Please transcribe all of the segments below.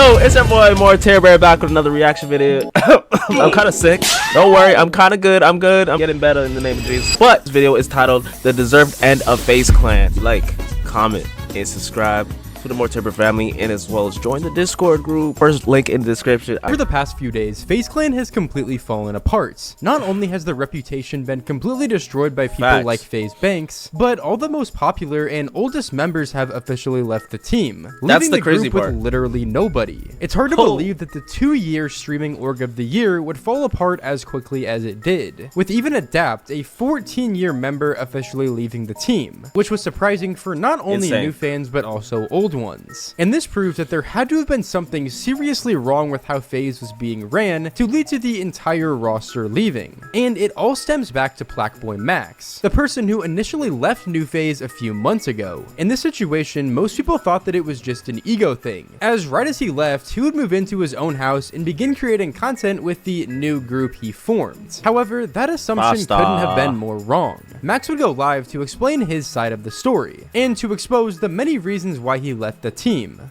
Yo, it's your boy moreterbear back with another reaction video. I'm kind of sick. Don't worry, I'm kind of good. I'm getting better in the name of Jesus. But this video is titled "The Deserved End of FaZe Clan." Like, comment, and subscribe to the moreterbear family, and as well as join the Discord group. First link in the description. Over the past few days, FaZe Clan has completely fallen apart. Not only has their reputation been completely destroyed by people like FaZe Banks, but all the most popular and oldest members have officially left the team, leaving the crazy group with literally nobody. It's hard to believe that the 2-year streaming org of the year would fall apart as quickly as it did, with even Adapt, a 14-year member, officially leaving the team, which was surprising for not only new fans but also old ones. And this proves that there had to have been something seriously wrong with how FaZe was being ran to lead to the entire roster leaving. And it all stems back to Plaque Boy Max, the person who initially left New FaZe a few months ago. In this situation, most people thought that it was just an ego thing, as right as he left, he would move into his own house and begin creating content with the new group he formed. However, that assumption couldn't have been more wrong. Max would go live to explain his side of the story, and to expose the many reasons why he left the team.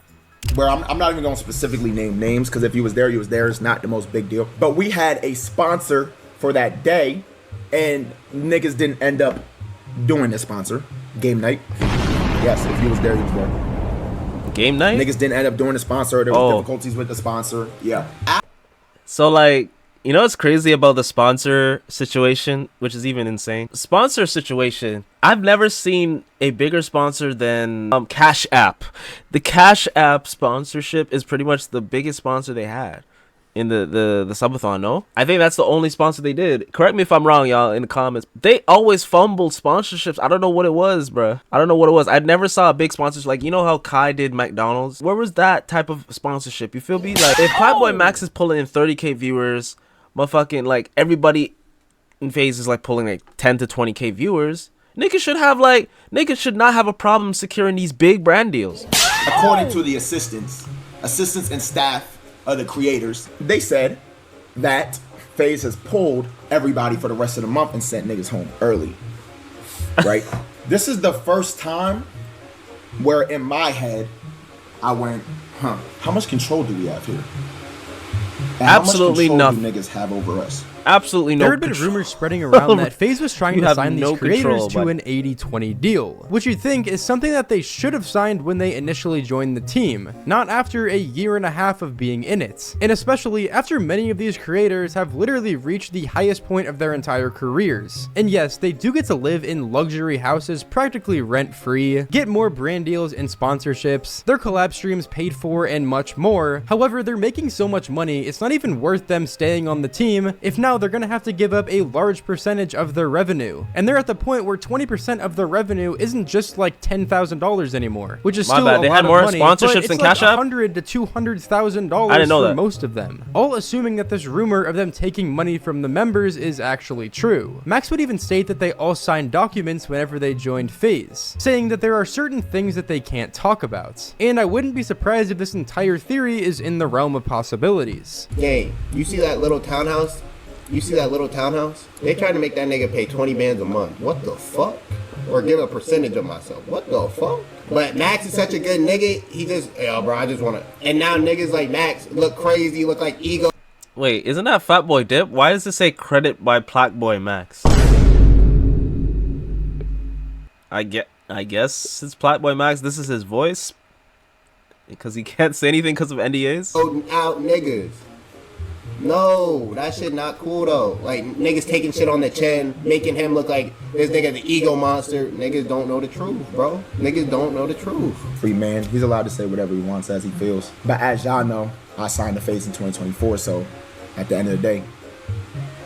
Where I'm not even going to specifically name names, because if he was there, he was there. It's not the most big deal. But we had a sponsor for that day, and niggas didn't end up doing the sponsor. Game night. Yes, if he was there, he was there. Game night? Niggas didn't end up doing the sponsor. There was difficulties with the sponsor. Yeah. So, like, you know what's crazy about the sponsor situation, which is even insane? Sponsor situation, I've never seen a bigger sponsor than Cash App. The Cash App sponsorship is pretty much the biggest sponsor they had in the subathon, no? I think that's the only sponsor they did. Correct me if I'm wrong, y'all, in the comments. They always fumbled sponsorships. I don't know what it was, bruh. I don't know what it was. I never saw a big sponsorship. Like, you know how Kai did McDonald's? Where was that type of sponsorship? You feel me? Like, if Plaque Boy Max is pulling in 30K viewers, motherfucking, like, everybody in FaZe is, like, pulling, like, 10 to 20K viewers, niggas should have, like, niggas should not have a problem securing these big brand deals. According to the assistants and staff of the creators, they said that FaZe has pulled everybody for the rest of the month and sent niggas home early. Right? This is the first time where in my head I went, how much control do we have here? And absolutely nothing. Do niggas have over us? Absolutely no. There had been rumors spreading around that FaZe was trying to sign these creators to an 80-20 deal, which you'd think is something that they should have signed when they initially joined the team, not after a year and a half of being in it, and especially after many of these creators have literally reached the highest point of their entire careers. And yes, they do get to live in luxury houses practically rent-free, get more brand deals and sponsorships, their collab streams paid for, and much more. However, they're making so much money, it's not even worth them staying on the team if now they're gonna have to give up a large percentage of their revenue. And they're at the point where 20% of their revenue isn't just like $10,000 anymore, which is still a lot of money, sponsorships and Cash App? $100,000 to $200,000 for most of them. All assuming that this rumor of them taking money from the members is actually true. Max would even state that they all signed documents whenever they joined FaZe, saying that there are certain things that they can't talk about. And I wouldn't be surprised if this entire theory is in the realm of possibilities. Gang, you see that little townhouse? They trying to make that nigga pay 20 bands a month. What the fuck? Or give a percentage of myself. What the fuck? But Max is such a good nigga. He just, yo, bro, I just want to. And now niggas like Max look crazy, look like ego. Wait, isn't that Fat Boy Dip? Why does it say credit by Plaque Boy Max? I guess it's Plaque Boy Max. This is his voice. Because he can't say anything because of NDAs. Oh, out niggas. No, that shit not cool though. Like, niggas taking shit on the chin, making him look like this nigga the ego monster. Niggas don't know the truth, bro. Niggas don't know the truth. Free man, he's allowed to say whatever he wants as he feels. But as y'all know, I signed the FaZe in 2024, so at the end of the day,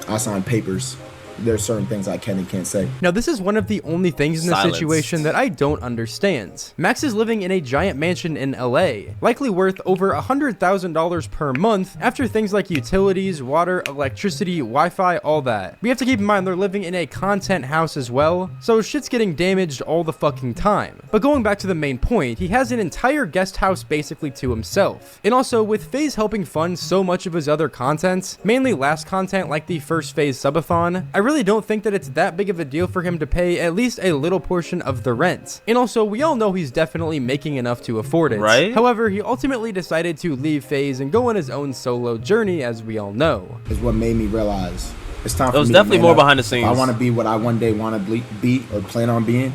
I signed papers. There's certain things I can and can't say. Now, this is one of the only things in this situation that I don't understand. Max is living in a giant mansion in LA, likely worth over $100,000 per month after things like utilities, water, electricity, Wi-Fi, all that. We have to keep in mind they're living in a content house as well, so shit's getting damaged all the fucking time. But going back to the main point, he has an entire guest house basically to himself. And also, with FaZe helping fund so much of his other content, mainly last content like the first FaZe subathon, I really don't think that it's that big of a deal for him to pay at least a little portion of the rent. And also, we all know he's definitely making enough to afford it. Right? However, he ultimately decided to leave FaZe and go on his own solo journey, as we all know. Is what made me realize it's time for me. It was definitely more behind the scenes. If I want to be what I one day want to be or plan on being,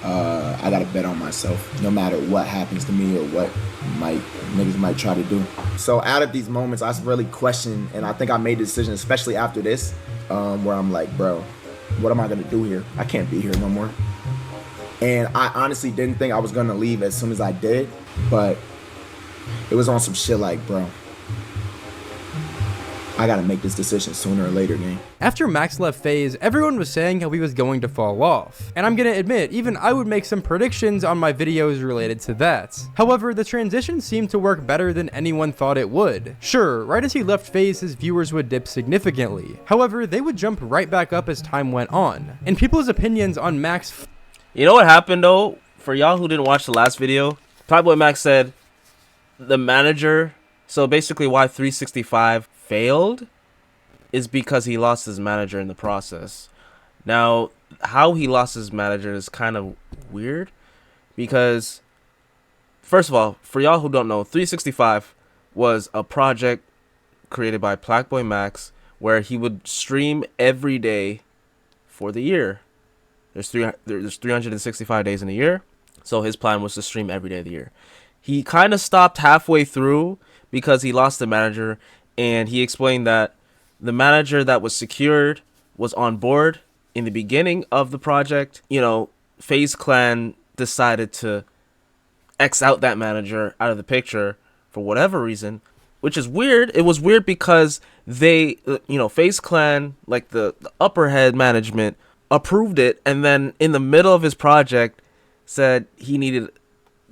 I gotta bet on myself, no matter what happens to me or what niggas might try to do. So out of these moments, I really question, and I think I made the decision, especially after this, where I'm like, bro, what am I gonna do here? I can't be here no more. And I honestly didn't think I was gonna leave as soon as I did, but it was on some shit like, bro, I gotta make this decision sooner or later, gang. After Max left FaZe, everyone was saying how he was going to fall off. And I'm gonna admit, even I would make some predictions on my videos related to that. However, the transition seemed to work better than anyone thought it would. Sure, right as he left FaZe, his viewers would dip significantly. However, they would jump right back up as time went on. And people's opinions on Max... You know what happened though? For y'all who didn't watch the last video, Plaque Boy Max said the manager... So basically why 365 failed is because he lost his manager in the process. Now, how he lost his manager is kind of weird because, first of all, for y'all who don't know, 365 was a project created by Plaque Boy Max where he would stream every day for the year. There's 365 days in a year, so his plan was to stream every day of the year. He kind of stopped halfway through because he lost the manager, and he explained that the manager that was secured was on board in the beginning of the project. You know, FaZe Clan decided to X out that manager out of the picture for whatever reason, which is weird. It was weird because they, you know, FaZe Clan, like the upper head management, approved it, and then in the middle of his project said he needed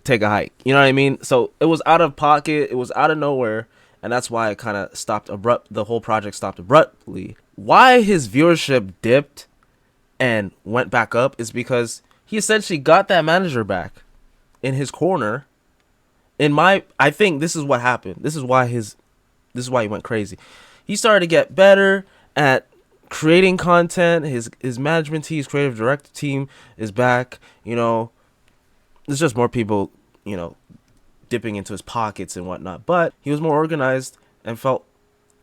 take a hike. You know what I mean? So it was out of pocket, it was out of nowhere, and that's why it kind of stopped the whole project stopped abruptly. Why his viewership dipped and went back up is because he essentially got that manager back in his corner. I think this is what happened. This is why he went crazy. He started to get better at creating content. His management team, his creative director team is back, you know. There's just more people, you know, dipping into his pockets and whatnot. But he was more organized and felt,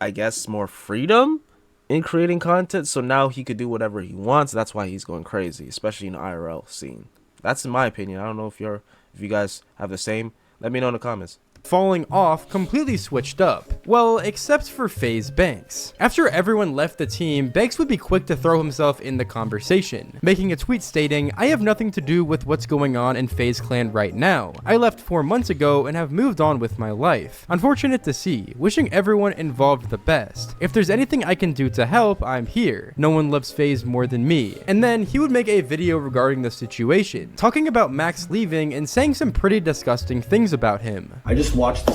I guess, more freedom in creating content. So now he could do whatever he wants. That's why he's going crazy, especially in the IRL scene. That's in my opinion. I don't know if you guys have the same. Let me know in the comments. Falling off completely switched up. Well, except for FaZe Banks. After everyone left the team, Banks would be quick to throw himself in the conversation, making a tweet stating, "I have nothing to do with what's going on in FaZe Clan right now. I left 4 months ago and have moved on with my life. Unfortunate to see. Wishing everyone involved the best. If there's anything I can do to help, I'm here. No one loves FaZe more than me." And then he would make a video regarding the situation, talking about Max leaving and saying some pretty disgusting things about him. I just watched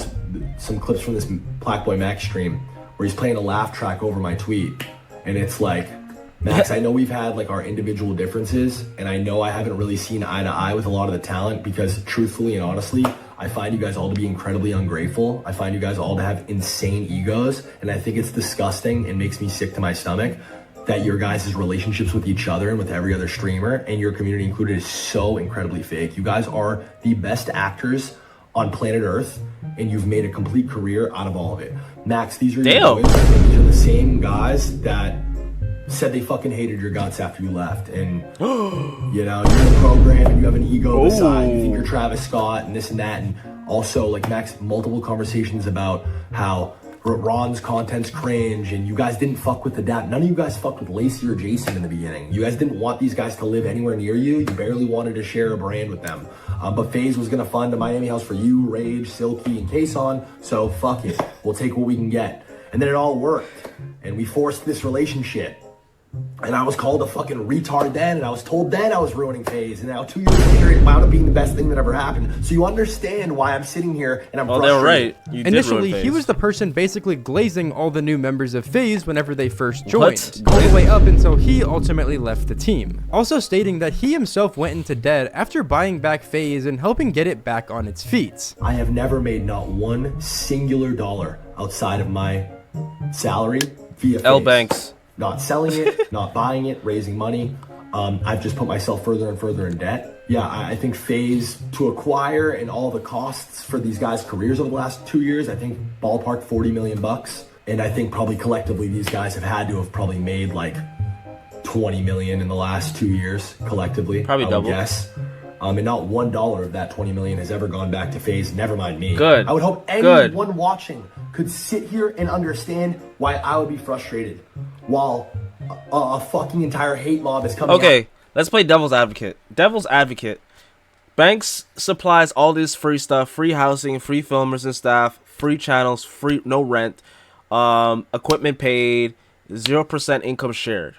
some clips from this Plaque Boy Max stream where he's playing a laugh track over my tweet, and it's like, Max, I know we've had like our individual differences, and I know I haven't really seen eye to eye with a lot of the talent because truthfully and honestly, I find you guys all to be incredibly ungrateful. I find you guys all to have insane egos, and I think it's disgusting and makes me sick to my stomach that your guys' relationships with each other and with every other streamer and your community included is so incredibly fake. You guys are the best actors on planet Earth, and you've made a complete career out of all of it. Max, these are your boys. These are the same guys that said they fucking hated your guts after you left, and you know, you're in the program and you have an ego beside, you think you're Travis Scott and this and that, and also like Max, multiple conversations about how Ron's content's cringe, and you guys didn't fuck with the dad. None of you guys fucked with Lacey or Jason in the beginning. You guys didn't want these guys to live anywhere near you. You barely wanted to share a brand with them. But FaZe was gonna fund a Miami house for you, Rage, Silky, and Kason, so fuck it. We'll take what we can get. And then it all worked, and we forced this relationship. And I was called a fucking retard then, and I was told then I was ruining FaZe, and now 2 years later it wound up being the best thing that ever happened. So you understand why I'm sitting here and I'm frustrated. They were right. You did Initially, ruin FaZe. he was the person basically glazing all the new members of FaZe whenever they first joined, all the way up until he ultimately left the team. Also stating that he himself went into debt after buying back FaZe and helping get it back on its feet. I have never made not one singular dollar outside of my salary via FaZe. Banks. not selling it, not buying it, raising money. I've just put myself further and further in debt. Yeah, I think FaZe, to acquire and all the costs for these guys' careers over the last 2 years, I think ballpark 40 million bucks. And I think probably collectively these guys have had to have probably made like 20 million in the last 2 years collectively. Probably double. Yes. And not $1 of that 20 million has ever gone back to FaZe, never mind me. Good. I would hope anyone watching could sit here and understand why I would be frustrated while a fucking entire hate mob is coming Okay, out. let's play devil's advocate. Devil's advocate. Banks supplies all this free stuff, free housing, free filmers and staff, free channels, free no rent, equipment paid, 0% income shared.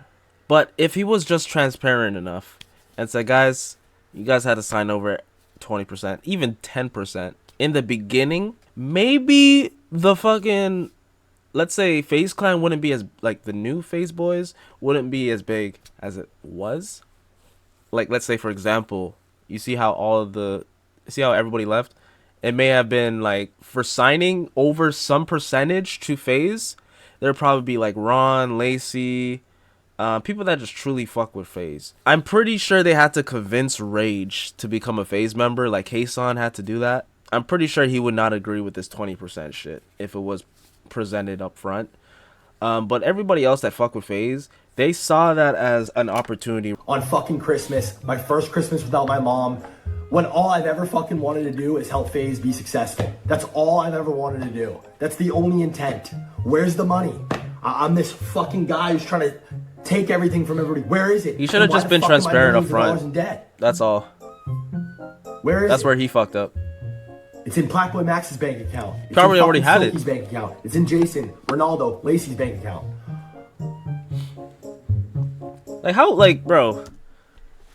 But if he was just transparent enough and said, guys, you guys had to sign over 20%, even 10% in the beginning, maybe the fucking, let's say FaZe Clan wouldn't be as, like the new FaZe Boys wouldn't be as big as it was. Like, let's say, for example, you see how everybody left? It may have been like, for signing over some percentage to FaZe, there'd probably be like Ron, Lacey, people that just truly fuck with FaZe. I'm pretty sure they had to convince Rage to become a FaZe member, like Kason had to do that. I'm pretty sure he would not agree with this 20% shit if it was presented up front. But everybody else that fuck with FaZe, they saw that as an opportunity. On fucking Christmas, my first Christmas without my mom, when all I've ever fucking wanted to do is help FaZe be successful. That's all I've ever wanted to do. That's the only intent. Where's the money? I'm this fucking guy who's trying to take everything from everybody. Where is it? You should have just been transparent up front. That's all. Where is That's it? where he fucked up. It's in Plaque Boy Max's bank account. It's Probably in already had Silky's it. bank account. It's in Jason, Ronaldo, Lacey's bank account. Like, how, like, bro,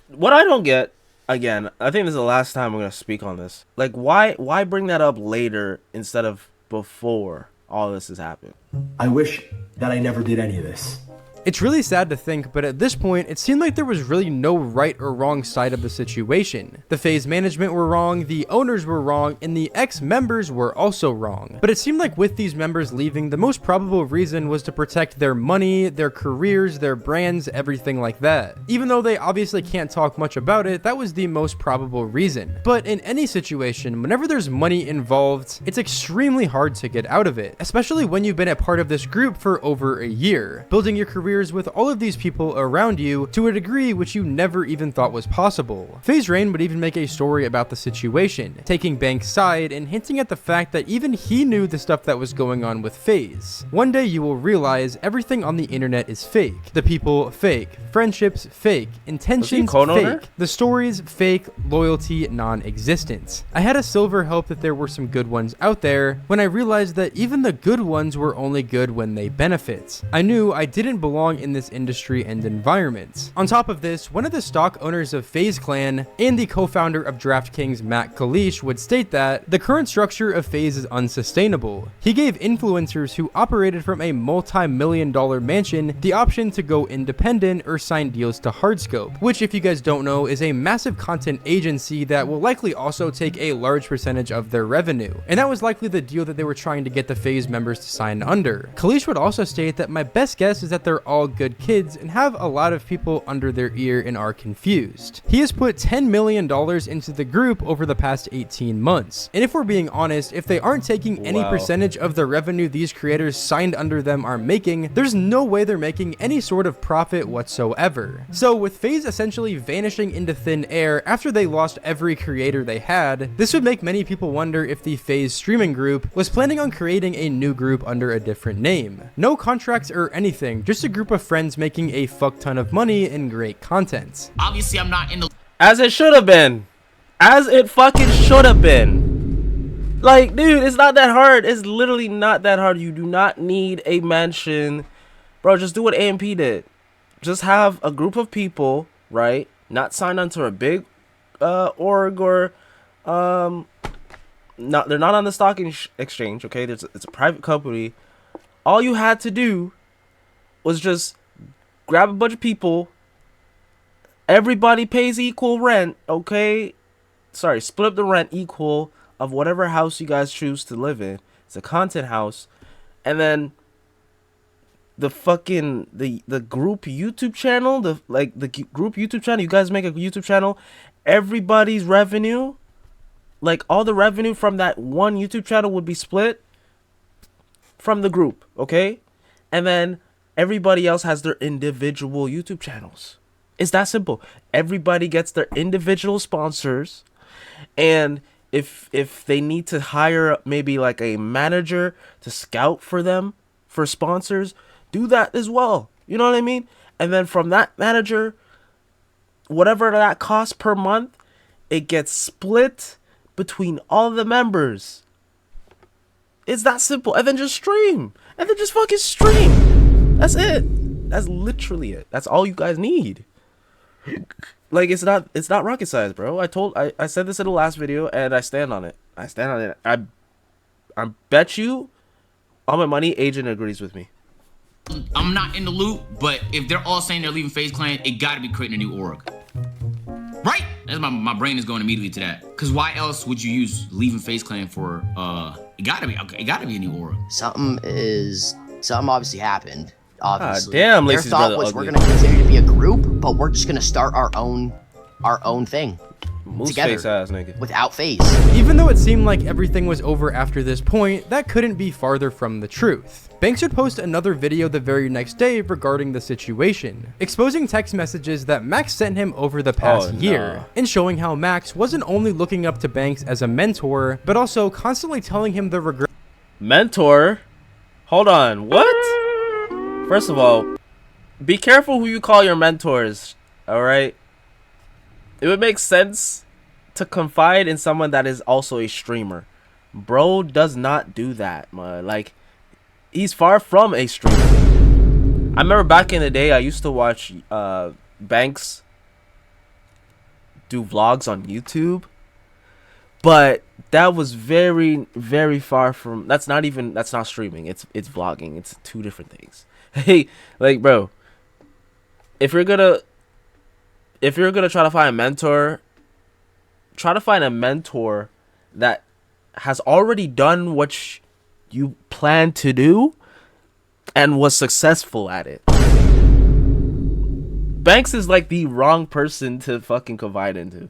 what I don't get, again, I think this is the last time I'm going to speak on this. Like, why bring that up later instead of before all this has happened? I wish that I never did any of this. It's really sad to think, but at this point, it seemed like there was really no right or wrong side of the situation. The FaZe management were wrong, the owners were wrong, and the ex-members were also wrong. But it seemed like with these members leaving, the most probable reason was to protect their money, their careers, their brands, everything like that. Even though they obviously can't talk much about it, that was the most probable reason. But in any situation, whenever there's money involved, it's extremely hard to get out of it, especially when you've been a part of this group for over a year, building your career with all of these people around you to a degree which you never even thought was possible. FaZe Rain would even make a story about the situation, taking Banks' side and hinting at the fact that even he knew the stuff that was going on with FaZe. One day you will realize everything on the internet is fake. The people fake, friendships fake, intentions fake, the stories fake, loyalty non-existent. I had a silver hope that there were some good ones out there when I realized that even the good ones were only good when they benefit. I knew I didn't belong in this industry and environment. On top of this, one of the stock owners of FaZe Clan and the co-founder of DraftKings, Matt Kalish, would state that the current structure of FaZe is unsustainable. He gave influencers who operated from a multi-million-dollar mansion the option to go independent or sign deals to Hardscope, which, if you guys don't know, is a massive content agency that will likely also take a large percentage of their revenue. And that was likely the deal that they were trying to get the FaZe members to sign under. Kalish would also state that my best guess is that they're all good kids and have a lot of people under their ear and are confused. He has put $10 million into the group over the past 18 months. And if we're being honest, if they aren't taking any percentage of the revenue these creators signed under them are making, there's no way they're making any sort of profit whatsoever. So with FaZe essentially vanishing into thin air after they lost every creator they had, this would make many people wonder if the FaZe streaming group was planning on creating a new group under a different name. No contracts or anything, just a group of friends making a fuck ton of money and great content. Obviously, I'm not in the... As it should have been. As it fucking should have been. Like, dude, it's not that hard. It's literally not that hard. You do not need a mansion. Bro, just do what AMP did. Just have a group of people, right? Not signed onto a big org or... not, they're not on the stock exchange, okay? It's a private company. All you had to do was just grab a bunch of people. Everybody pays equal rent, okay? Sorry, split up the rent equal of whatever house you guys choose to live in. It's a content house. And then the fucking the group YouTube channel, the group YouTube channel, you guys make a YouTube channel, everybody's revenue, like all the revenue from that one YouTube channel would be split from the group, okay? And then everybody else has their individual YouTube channels. It's that simple. Everybody gets their individual sponsors, and if they need to hire maybe like a manager to scout for them for sponsors, do that as well. You know what I mean? And then from that manager, whatever that costs per month, it gets split between all the members. It's that simple. And then just stream. And then just fucking stream. That's it. That's literally it. That's all you guys need. Like, it's not rocket science, bro. I said this in the last video, and I stand on it. I bet you all my money, Agent agrees with me. I'm not in the loop, but if they're all saying they're leaving FaZe Clan, it gotta be creating a new org. Right? That's my brain is going immediately to that. Cause why else would you use leaving FaZe Clan for it gotta be a new org. Something obviously happened. Obviously. Damn, their Lacey's thought brother was ugly. we're gonna continue to be a group, but we're just gonna start our own thing. Moose Together, face ass nigga. without FaZe. Even though it seemed like everything was over after this point, that couldn't be farther from the truth. Banks would post another video the very next day regarding the situation, exposing text messages that Max sent him over the past year, and showing how Max wasn't only looking up to Banks as a mentor, but also constantly telling him the regret. Mentor? Hold on, what? First of all, be careful who you call your mentors, alright? It would make sense to confide in someone that is also a streamer. Bro does not do that, man. Like, he's far from a streamer. I remember back in the day, I used to watch Banks do vlogs on YouTube. But that was very, very far from... That's not streaming. It's vlogging. It's two different things. Hey, like, bro, if you're gonna try to find a mentor, try to find a mentor that has already done what you plan to do and was successful at it. Banks is like the wrong person to fucking confide into.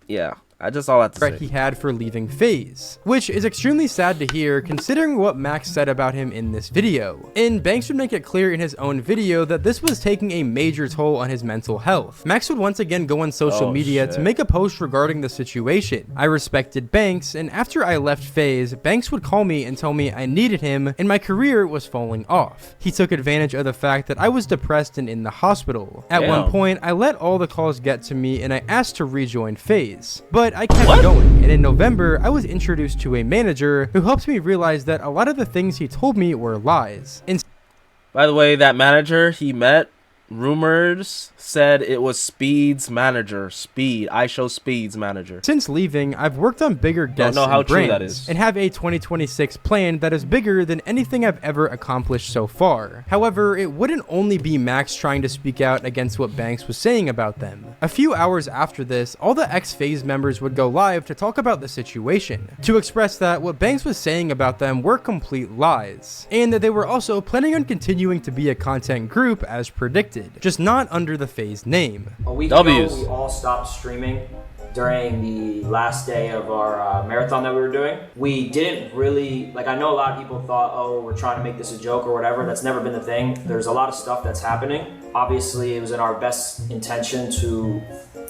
Yeah. I just all have to say. He had for leaving FaZe, which is extremely sad to hear considering what Max said about him in this video. And Banks would make it clear in his own video that this was taking a major toll on his mental health. Max would once again go on social media to make a post regarding the situation. I respected Banks, and after I left FaZe, Banks would call me and tell me I needed him and my career was falling off. He took advantage of the fact that I was depressed and in the hospital. At one point, I let all the calls get to me and I asked to rejoin FaZe. But I kept going, and in November, I was introduced to a manager who helped me realize that a lot of the things he told me were lies. By the way, that manager he met, rumors said it was Speed's manager. Speed. I show Speed's manager. Since leaving, I've worked on bigger guests and brands, and have a 2026 plan that is bigger than anything I've ever accomplished so far. However, it wouldn't only be Max trying to speak out against what Banks was saying about them. A few hours after this, all the ex-FaZe members would go live to talk about the situation, to express that what Banks was saying about them were complete lies, and that they were also planning on continuing to be a content group as predicted, just not under the FaZe name. A week ago, we all stopped streaming during the last day of our marathon that we were doing. We didn't really, like, I know a lot of people thought, oh, we're trying to make this a joke or whatever. That's never been the thing. There's a lot of stuff that's happening. Obviously, it was in our best intention to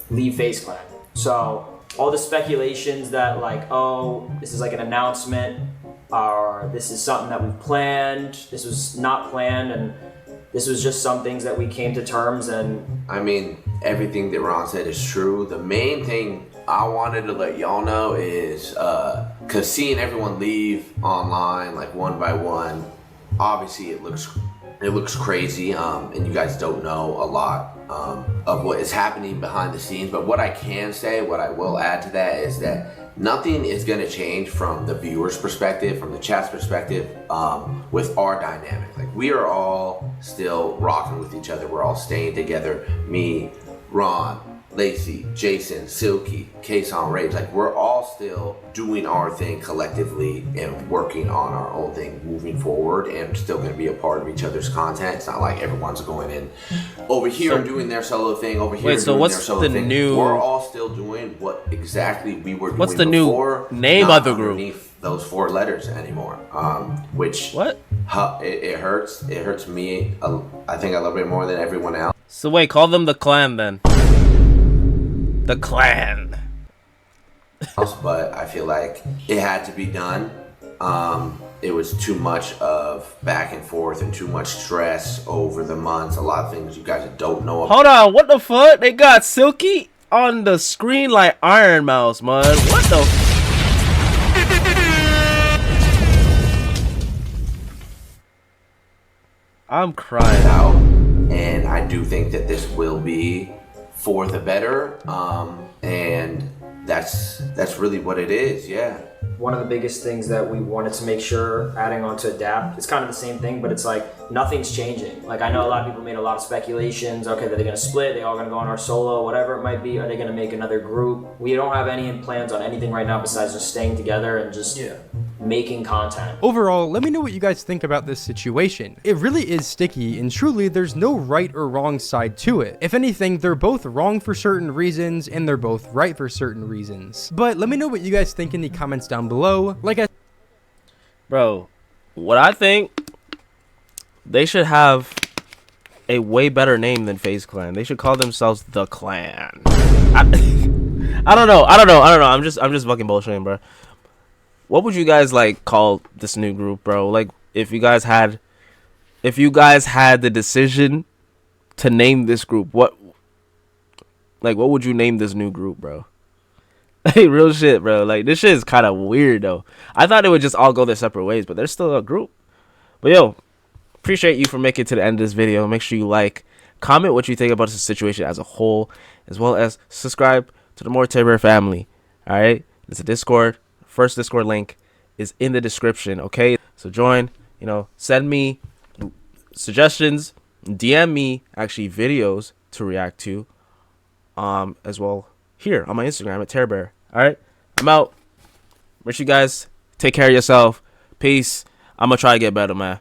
leave FaZe Clan. So all the speculations that, like, oh, this is like an announcement, or this is something that we planned, this was not planned, and this was just some things that we came to terms. And I mean, everything that Ron said is true. The main thing I wanted to let y'all know is, cause seeing everyone leave online, like one by one, obviously it looks crazy, and you guys don't know a lot of what is happening behind the scenes. But what I can say, what I will add to that is that nothing is going to change from the viewer's perspective, from the chat's perspective, with our dynamic. Like, we are all still rocking with each other. We're all staying together. Me, Ron, Lacey, Jason, Silky, Kason, Rage, like we're all still doing our thing collectively and working on our own thing moving forward, and still going to be a part of each other's content. It's not like everyone's going in over here and doing their solo thing, over here doing their solo thing. We're all still doing what exactly we were doing what's the before, new name of the group? Those 4 letters anymore, which what it hurts me, I think, a little bit more than everyone else. So wait, call them the Clan then. The Clan. But I feel like it had to be done. It was too much of back and forth and too much stress over the months. A lot of things you guys don't know about. Hold on, what the fuck? They got Silky on the screen like Iron Mouse, man. What the I'm crying out, and I do think that this will be for the better, and that's really what it is. Yeah. One of the biggest things that we wanted to make sure, adding on to Adapt, it's kind of the same thing, but it's like nothing's changing. Like I know a lot of people made a lot of speculations. Okay, are they going to split? They all going to go on our solo, whatever it might be. Are they going to make another group? We don't have any plans on anything right now besides just staying together and just making content. Overall, let me know what you guys think about this situation. It really is sticky, and truly there's no right or wrong side to it. If anything, they're both wrong for certain reasons and they're both right for certain reasons. But let me know what you guys think in the comments down below. Bro, what I think, they should have a way better name than FaZe Clan. They should call themselves the Clan. I don't know. I'm just fucking bullshitting, bro. What would you guys like call this new group, bro? Like if you guys had the decision to name this group, what would you name this new group, bro? Hey, real shit, bro. Like this shit is kind of weird though. I thought it would just all go their separate ways, but they're still a group. But yo, appreciate you for making it to the end of this video. Make sure you like, comment what you think about the situation as a whole, as well as subscribe to the moreterbear family. All right, it's a Discord. First Discord link is in the description. Okay, so join. You know, send me suggestions, DM me actually videos to react to, as well here on my Instagram at @terbear. All right, I'm out. Wish you guys take care of yourself. Peace. I'm gonna try to get better, man.